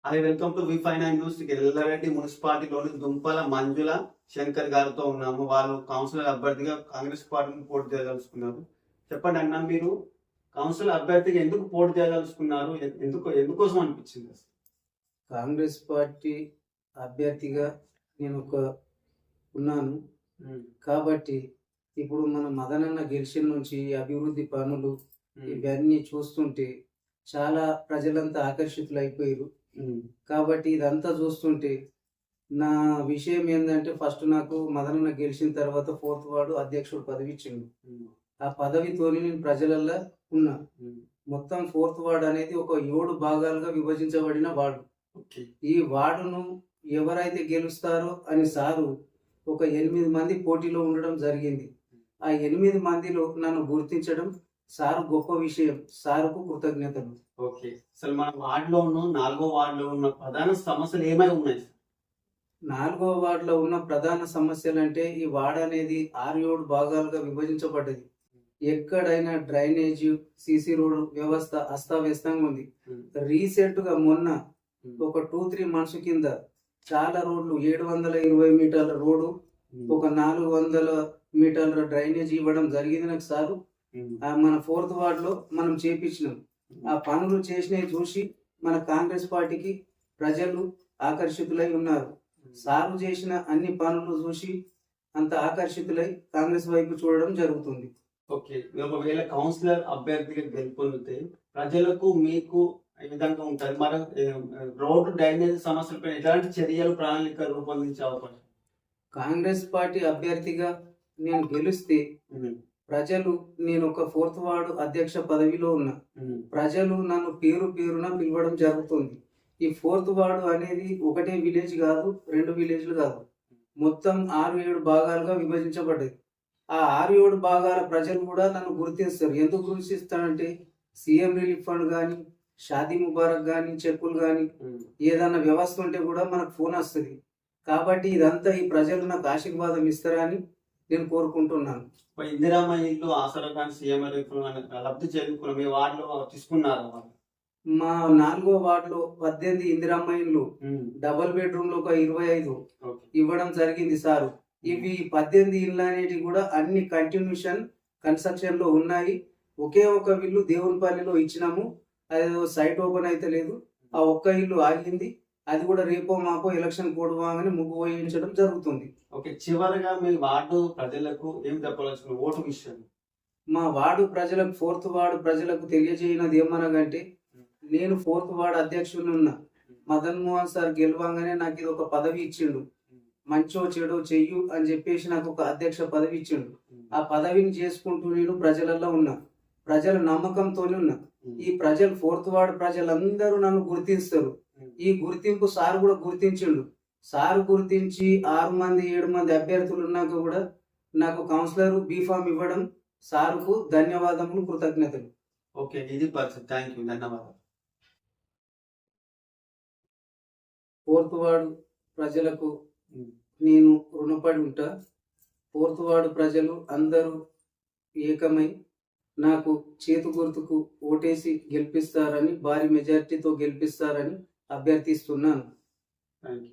Hi, welcome to V five news. Yellareddy మున్సిపాలిటీలోని దుంపల మంజుల శంకర్ గారితో ఉన్నాము. వాళ్ళు కౌన్సిలర్ అభ్యర్థిగా కాంగ్రెస్ పార్టీని పోటీ చేయదలుచుకున్నారు. చెప్పండి అన్న, మీరు కౌన్సిలర్ అభ్యర్థిగా ఎందుకు పోటీ చేయదలుచుకున్నారు? ఎందుకోసం అనిపించింది? కాంగ్రెస్ పార్టీ అభ్యర్థిగా నేను ఉన్నాను కాబట్టి ఇప్పుడు మన మదనన్న గెలిచిన నుంచి అభివృద్ధి పనులు ఇవన్నీ చూస్తుంటే చాలా ప్రజలంతా ఆకర్షితులు అయిపోయారు. కాబట్టి ఇదంతా చూస్తుంటే నా విషయం ఏంటంటే, ఫస్ట్ నాకు మదనన్న గెలిచిన తర్వాత 4th వార్డు అధ్యక్షుడు పదవి ఇచ్చిండు. ఆ పదవితోని నేను ప్రజలల్లో ఉన్నా. మొత్తం 4th వార్డు అనేది ఒక 7 భాగాలుగా విభజించబడిన వార్డు. ఈ వార్డును ఎవరైతే గెలుస్తారో అని సారు ఒక 8 మంది పోటీలో ఉండడం జరిగింది. ఆ 8 మందిలో నన్ను గుర్తించడం సారు గొప్ప విషయం. సారుకు కృతజ్ఞతలు. ఓకే, అసలు మన వార్డులో ఉన్న 4వ వార్డులో ఉన్న ప్రధాన సమస్యలు ఏమై ఉన్నాయి? 4వ వార్డులో ఉన్న ప్రధాన సమస్యలు అంటే, ఈ వార్డు అనేది 6-7 భాగాలుగా విభజించబడ్డది. ఎక్కడైనా డ్రైనేజ్, సిసి రోడ్డు వ్యవస్థ అస్తవ్యస్తంగా ఉంది. రీసెంట్ గా మొన్న ఒక 2-3 మంత్స్ కింద చాలా రోడ్లు 720 మీటర్ల రోడ్డు, ఒక 400 మీటర్ల డ్రైనేజ్ ఇవ్వడం జరిగింది నాకు సారు. మన 4th వార్డులో మనం చేపించినాం. ఆ పనులు చేసినవి చూసి మన కాంగ్రెస్ పార్టీకి ప్రజలు ఆకర్షితులై ఉన్నారు. సారు చేసిన అన్ని పనులు చూసి అంత ఆకర్షితులై కాంగ్రెస్ వైపు చూడడం జరుగుతుంది. ఓకే, ఒకవేళ కౌన్సిలర్ అభ్యర్థిగా గెలుపొందితే ప్రజలకు మీకు ఏ విధంగా ఉంటుంది? మరి రోడ్డు డ్రైనేజ్ సమస్యలపై ఎలాంటి చర్యలు ప్రణాళిక రూపొందించే అవకాశం? కాంగ్రెస్ పార్టీ అభ్యర్థిగా నేను గెలిస్తే ప్రజలు, నేను ఒక 4th వార్డు అధ్యక్ష పదవిలో ఉన్నా, ప్రజలు నన్ను పేరు పేరున పిలవడం జరుగుతుంది. ఈ 4th వార్డు అనేది ఒకటే విలేజ్ కాదు, 2 విలేజ్లు కాదు, మొత్తం 6-7 భాగాలుగా విభజించబడ్డది. ఆ 6-7 భాగాల ప్రజలు కూడా నన్ను గుర్తిస్తారు. ఎందుకు గుర్తిస్తారంటే, సీఎం రిలీఫ్ ఫండ్ కానీ, షాదీ ముబారక్ కానీ, చెక్కులు కానీ, ఏదన్నా వ్యవస్థ ఉంటే కూడా మనకు ఫోన్ వస్తుంది. కాబట్టి ఇదంతా ఈ ప్రజలు నాకు ఆశీర్వాదం ఇస్తారని నేను కోరుకుంటున్నాను. ఇందిరామ్మ ఇల్లు, ఆసరా కానీ, సీఎం లబ్ధి చేరుకున్న మీ వార్డులో తీసుకున్నారు? మా 4వ వార్డులో 18 ఇందిరామ్మ ఇల్లు, డబుల్ బెడ్రూమ్ లో ఒక 25 ఇవ్వడం జరిగింది సారు. ఇవి 18 ఇళ్ళు అనేటివి కూడా అన్ని కన్స్ట్రక్షన్ లో ఉన్నాయి. ఒకే ఒక ఇల్లు దేవునిపల్లిలో ఇచ్చినాము, అది సైట్ ఓపెన్ అయితే లేదు. ఆ ఒక్క ఇల్లు ఆగింది. అది కూడా రేపో మాపో ఎలక్షన్ కోడ్ వాగానే ముగ్గు వేయించడం జరుగుతుంది. ఓకే, చివరిగా మీ వార్డు ప్రజలకు ఏం చెప్పాల్సిన ఓటు విషయం? మా వార్డు ప్రజలకు, 4th వార్డు ప్రజలకు తెలియజేయనది ఏమనగంటే, నేను 4th వార్డు అధ్యక్షుని ఉన్నా. మదన్ మోహన్ సార్ గెలవంగానే నాకు ఇది ఒక పదవి ఇచ్చిండు. మంచో చెడో చెయ్యు అని చెప్పేసి నాకు ఒక అధ్యక్ష పదవి ఇచ్చిండు. ఆ పదవిని చేసుకుంటూ నేను ప్రజలలో ఉన్నా, ప్రజల నమ్మకంతోనే ఉన్నా. ఈ ప్రజలు 4th వార్డు ప్రజలందరూ నన్ను గుర్తిస్తారు. ఈ గుర్తింపు సార్ కూడా గుర్తించిండు. సార్ గుర్తించి 6-7 మంది అభ్యర్థులు ఉన్నాక కూడా నాకు కౌన్సిలర్ బీఫామ్ ఇవ్వడం సార్కు ధన్యవాదములు, కృతజ్ఞతలు. ఓకే, ఇది పరిస్థితి. థ్యాంక్ యూ, ధన్యవాదాలు. 4th వార్డు ప్రజలకు నేను రుణపడి ఉంటా. 4th వార్డు ప్రజలు అందరూ ఏకమై నాకు చేతు గుర్తుకు ఓటేసి గెలిపిస్తారని, భారీ మెజారిటీతో గెలిపిస్తారని అభ్యర్థిస్తున్నాను. Thank you.